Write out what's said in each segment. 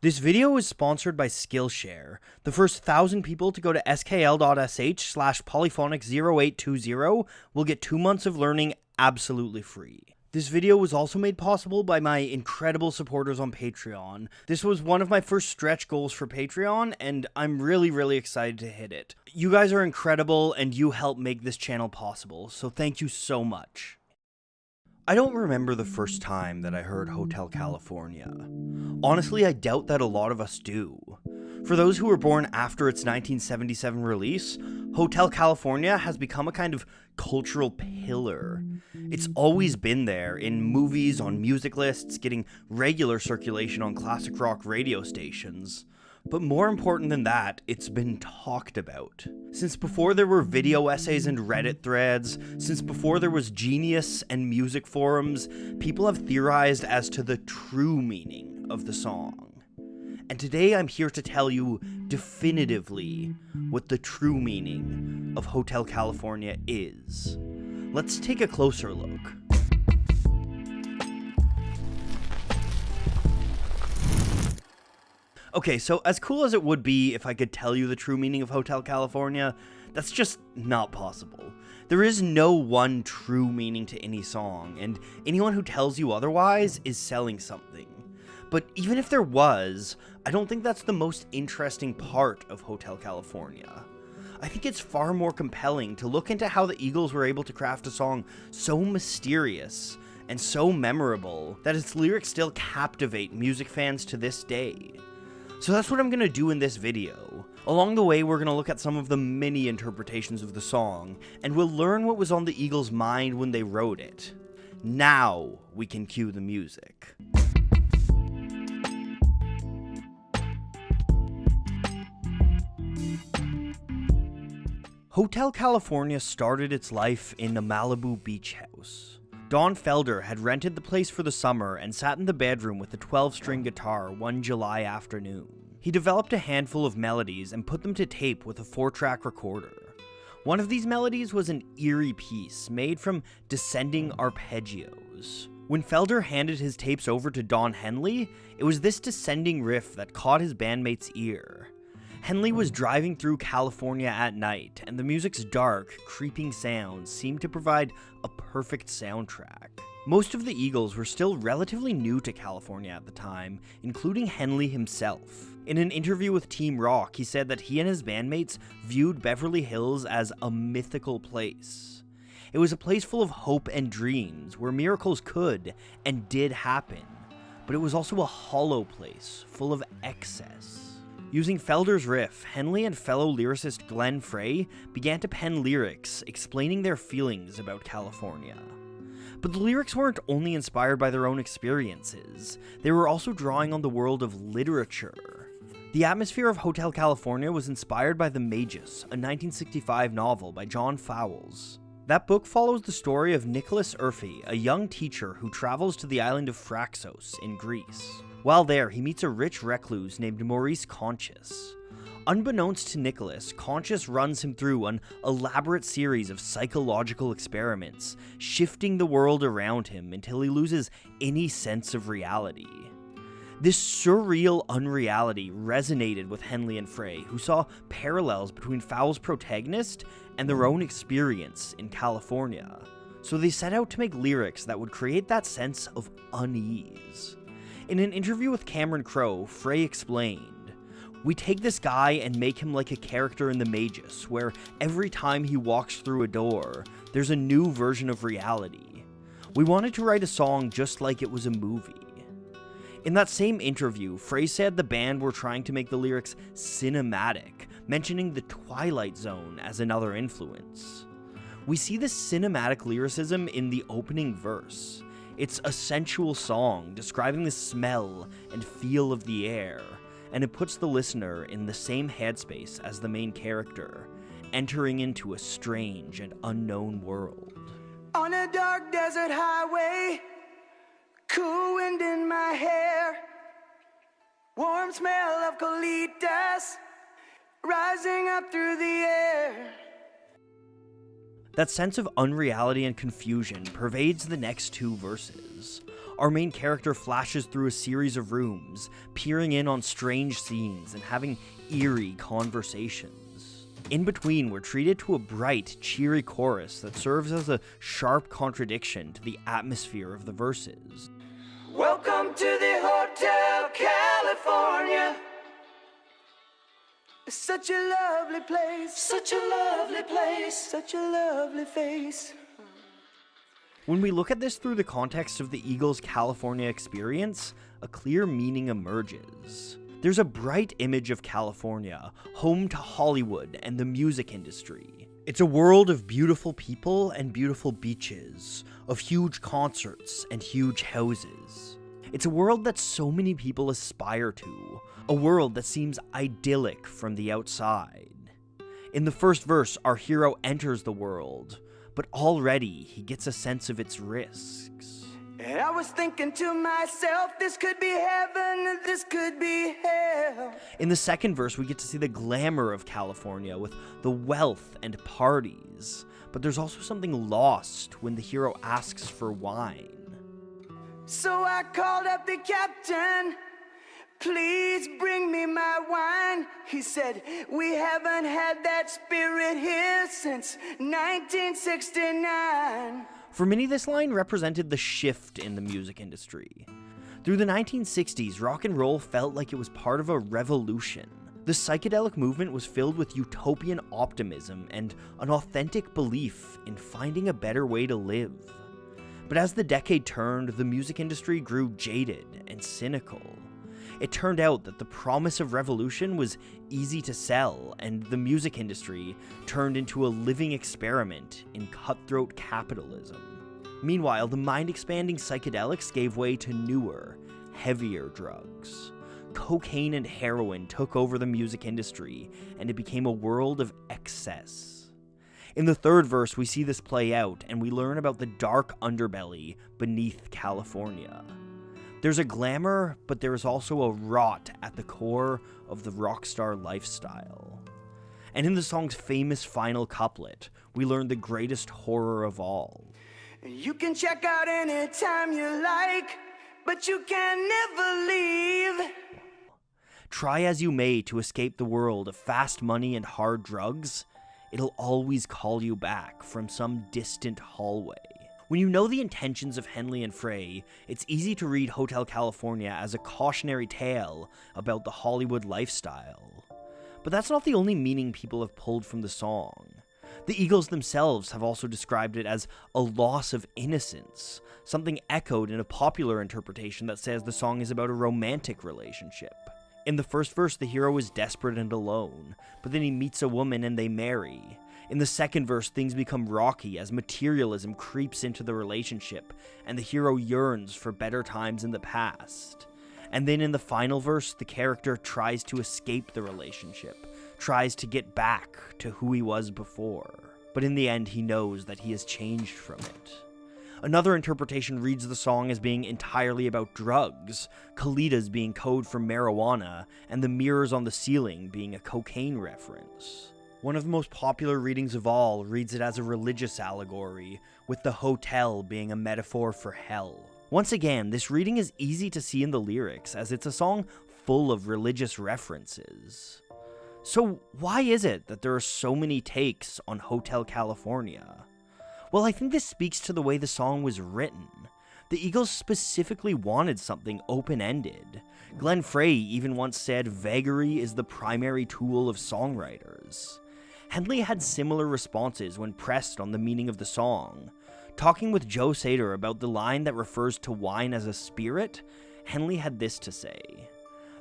This video is sponsored by Skillshare. The first 1,000 people to go to skl.sh/polyphonic0820 will get 2 months of learning absolutely free. This video was also made possible by my incredible supporters on Patreon. This was one of my first stretch goals for Patreon, and I'm really excited to hit it. You guys are incredible, and you help make this channel possible, so thank you so much. I don't remember the first time that I heard Hotel California. Honestly, I doubt that a lot of us do. For those who were born after its 1977 release, Hotel California has become a kind of cultural pillar. It's always been there in movies, on music lists, getting regular circulation on classic rock radio stations. But more important than that, it's been talked about. Since before there were video essays and Reddit threads, since before there was Genius and music forums, people have theorized as to the true meaning of the song. And today I'm here to tell you definitively what the true meaning of Hotel California is. Let's take a closer look. Okay, so as cool as it would be if I could tell you the true meaning of Hotel California, that's just not possible. There is no one true meaning to any song, and anyone who tells you otherwise is selling something. But even if there was, I don't think that's the most interesting part of Hotel California. I think it's far more compelling to look into how the Eagles were able to craft a song so mysterious and so memorable that its lyrics still captivate music fans to this day. So that's what I'm going to do in this video. Along the way, we're going to look at some of the many interpretations of the song, and we'll learn what was on the Eagles' mind when they wrote it. Now we can cue the music. Hotel California started its life in a Malibu beach house. Don Felder had rented the place for the summer and sat in the bedroom with a 12-string guitar one July afternoon. He developed a handful of melodies and put them to tape with a 4-track recorder. One of these melodies was an eerie piece made from descending arpeggios. When Felder handed his tapes over to Don Henley, it was this descending riff that caught his bandmate's ear. Henley was driving through California at night, and the music's dark, creeping sounds seemed to provide a perfect soundtrack. Most of the Eagles were still relatively new to California at the time, including Henley himself. In an interview with Team Rock, he said that he and his bandmates viewed Beverly Hills as a mythical place. It was a place full of hope and dreams, where miracles could and did happen, but it was also a hollow place, full of excess. Using Felder's riff, Henley and fellow lyricist Glenn Frey began to pen lyrics explaining their feelings about California. But the lyrics weren't only inspired by their own experiences, they were also drawing on the world of literature. The atmosphere of Hotel California was inspired by The Magus, a 1965 novel by John Fowles. That book follows the story of Nicholas Urfi, a young teacher who travels to the island of Phraxos in Greece. While there, he meets a rich recluse named Maurice Conchus. Unbeknownst to Nicholas, Conchus runs him through an elaborate series of psychological experiments, shifting the world around him until he loses any sense of reality. This surreal unreality resonated with Henley and Frey, who saw parallels between Fowles' protagonist and their own experience in California. So they set out to make lyrics that would create that sense of unease. In an interview with Cameron Crowe, Frey explained, "We take this guy and make him like a character in The Magus, where every time he walks through a door, there's a new version of reality. We wanted to write a song just like it was a movie." In that same interview, Frey said the band were trying to make the lyrics cinematic, mentioning the Twilight Zone as another influence. We see this cinematic lyricism in the opening verse. It's a sensual song describing the smell and feel of the air, and it puts the listener in the same headspace as the main character, entering into a strange and unknown world. On a dark desert highway, cool wind in my hair, warm smell of colitas rising up through the air. That sense of unreality and confusion pervades the next two verses. Our main character flashes through a series of rooms, peering in on strange scenes and having eerie conversations. In between, we're treated to a bright, cheery chorus that serves as a sharp contradiction to the atmosphere of the verses. Welcome to the Hotel California. Such a lovely place, such a lovely place, such a lovely face. When we look at this through the context of the Eagles' California experience, a clear meaning emerges. There's a bright image of California, home to Hollywood and the music industry. It's a world of beautiful people and beautiful beaches, of huge concerts and huge houses. It's a world that so many people aspire to, a world that seems idyllic from the outside. In the first verse, our hero enters the world, but already he gets a sense of its risks. And I was thinking to myself, this could be heaven, this could be hell. In the second verse, we get to see the glamour of California with the wealth and parties, but there's also something lost when the hero asks for wine. So I called up the captain, please bring me my wine. He said, we haven't had that spirit here since 1969. For many, this line represented the shift in the music industry. Through the 1960s, rock and roll felt like it was part of a revolution. The psychedelic movement was filled with utopian optimism and an authentic belief in finding a better way to live. But as the decade turned, the music industry grew jaded and cynical. It turned out that the promise of revolution was easy to sell, and the music industry turned into a living experiment in cutthroat capitalism. Meanwhile, the mind-expanding psychedelics gave way to newer, heavier drugs. Cocaine and heroin took over the music industry, and it became a world of excess. In the third verse, we see this play out, and we learn about the dark underbelly beneath California. There's a glamour, but there is also a rot at the core of the rockstar lifestyle. And in the song's famous final couplet, we learn the greatest horror of all. You can check out anytime you like, but you can never leave. Try as you may to escape the world of fast money and hard drugs, it'll always call you back from some distant hallway. When you know the intentions of Henley and Frey, it's easy to read Hotel California as a cautionary tale about the Hollywood lifestyle. But that's not the only meaning people have pulled from the song. The Eagles themselves have also described it as a loss of innocence, something echoed in a popular interpretation that says the song is about a romantic relationship. In the first verse, the hero is desperate and alone, but then he meets a woman and they marry. In the second verse, things become rocky as materialism creeps into the relationship, and the hero yearns for better times in the past. And then in the final verse, the character tries to escape the relationship, tries to get back to who he was before. But in the end, he knows that he has changed from it. Another interpretation reads the song as being entirely about drugs, Colitas being code for marijuana, and the mirrors on the ceiling being a cocaine reference. One of the most popular readings of all reads it as a religious allegory, with the hotel being a metaphor for hell. Once again, this reading is easy to see in the lyrics, as it's a song full of religious references. So why is it that there are so many takes on Hotel California? Well, I think this speaks to the way the song was written. The Eagles specifically wanted something open-ended. Glenn Frey even once said vagary is the primary tool of songwriters. Henley had similar responses when pressed on the meaning of the song. Talking with Joe Sater about the line that refers to wine as a spirit, Henley had this to say.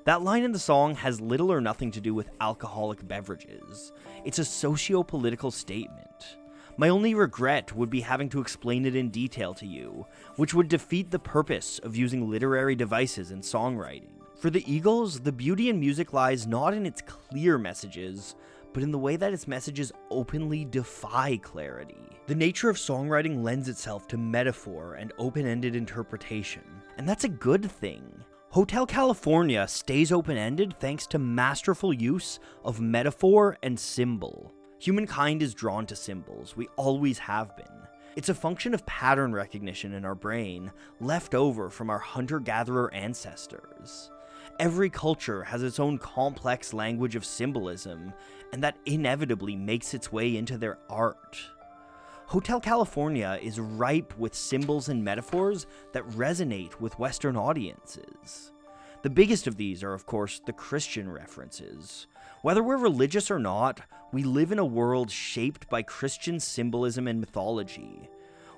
That line in the song has little or nothing to do with alcoholic beverages. It's a socio-political statement. My only regret would be having to explain it in detail to you, which would defeat the purpose of using literary devices in songwriting. For the Eagles, the beauty in music lies not in its clear messages, but in the way that its messages openly defy clarity. The nature of songwriting lends itself to metaphor and open-ended interpretation, and that's a good thing. Hotel California stays open-ended thanks to masterful use of metaphor and symbol. Humankind is drawn to symbols, we always have been. It's a function of pattern recognition in our brain, left over from our hunter-gatherer ancestors. Every culture has its own complex language of symbolism, and that inevitably makes its way into their art. Hotel California is ripe with symbols and metaphors that resonate with Western audiences. The biggest of these are, of course, the Christian references. Whether we're religious or not, we live in a world shaped by Christian symbolism and mythology.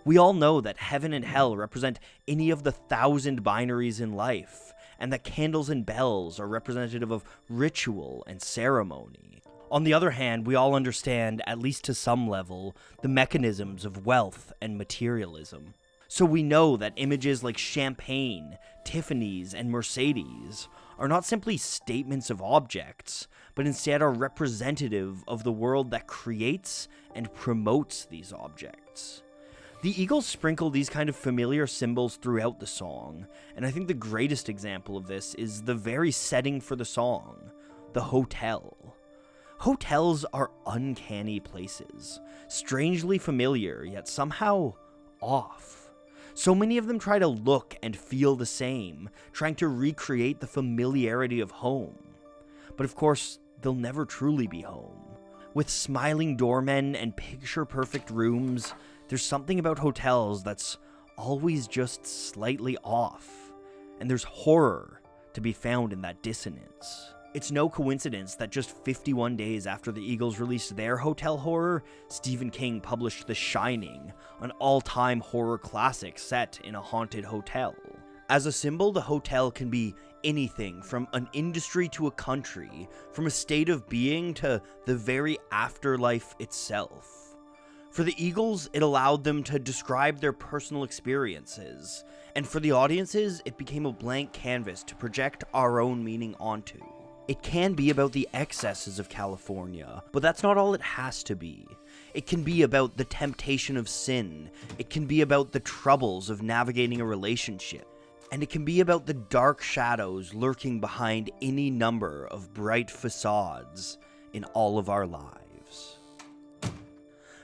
We all know that heaven and hell represent any of the 1,000 binaries in life, and that candles and bells are representative of ritual and ceremony. On the other hand, we all understand, at least to some level, the mechanisms of wealth and materialism. So we know that images like champagne, Tiffany's, and Mercedes are not simply statements of objects, but instead are representative of the world that creates and promotes these objects. The Eagles sprinkle these kind of familiar symbols throughout the song, and I think the greatest example of this is the very setting for the song, the hotel. Hotels are uncanny places, strangely familiar, yet somehow off. So many of them try to look and feel the same, trying to recreate the familiarity of home. But of course, they'll never truly be home. With smiling doormen and picture-perfect rooms, there's something about hotels that's always just slightly off, and there's horror to be found in that dissonance. It's no coincidence that just 51 days after the Eagles released their hotel horror, Stephen King published The Shining, an all-time horror classic set in a haunted hotel. As a symbol, the hotel can be anything from an industry to a country, from a state of being to the very afterlife itself. For the Eagles, it allowed them to describe their personal experiences, and for the audiences, it became a blank canvas to project our own meaning onto. It can be about the excesses of California, but that's not all it has to be. It can be about the temptation of sin, it can be about the troubles of navigating a relationship, and it can be about the dark shadows lurking behind any number of bright facades in all of our lives.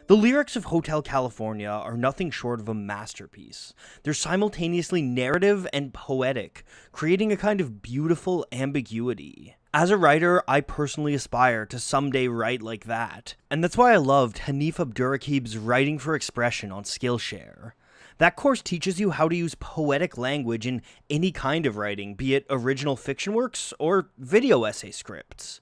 The lyrics of Hotel California are nothing short of a masterpiece. They're simultaneously narrative and poetic, creating a kind of beautiful ambiguity. As a writer, I personally aspire to someday write like that, and that's why I loved Hanif Abdurraqib's Writing for Expression on Skillshare. That course teaches you how to use poetic language in any kind of writing, be it original fiction works or video essay scripts.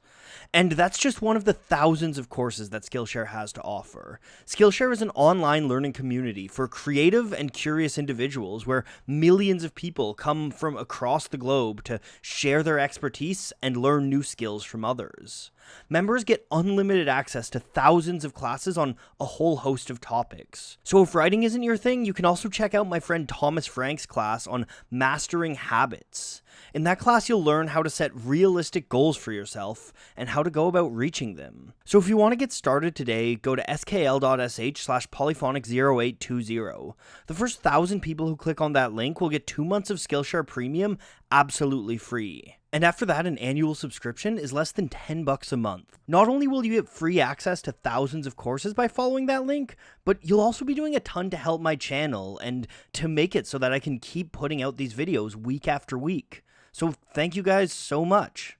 And that's just one of the thousands of courses that Skillshare has to offer. Skillshare is an online learning community for creative and curious individuals where millions of people come from across the globe to share their expertise and learn new skills from others. Members get unlimited access to thousands of classes on a whole host of topics. So if writing isn't your thing, you can also check out my friend Thomas Frank's class on mastering habits. In that class, you'll learn how to set realistic goals for yourself and how to go about reaching them. So if you want to get started today, go to skl.sh/polyphonic0820. The first 1,000 people who click on that link will get 2 months of Skillshare Premium absolutely free. And after that, an annual subscription is less than $10 a month. Not only will you get free access to thousands of courses by following that link, but you'll also be doing a ton to help my channel and to make it so that I can keep putting out these videos week after week. So thank you guys so much.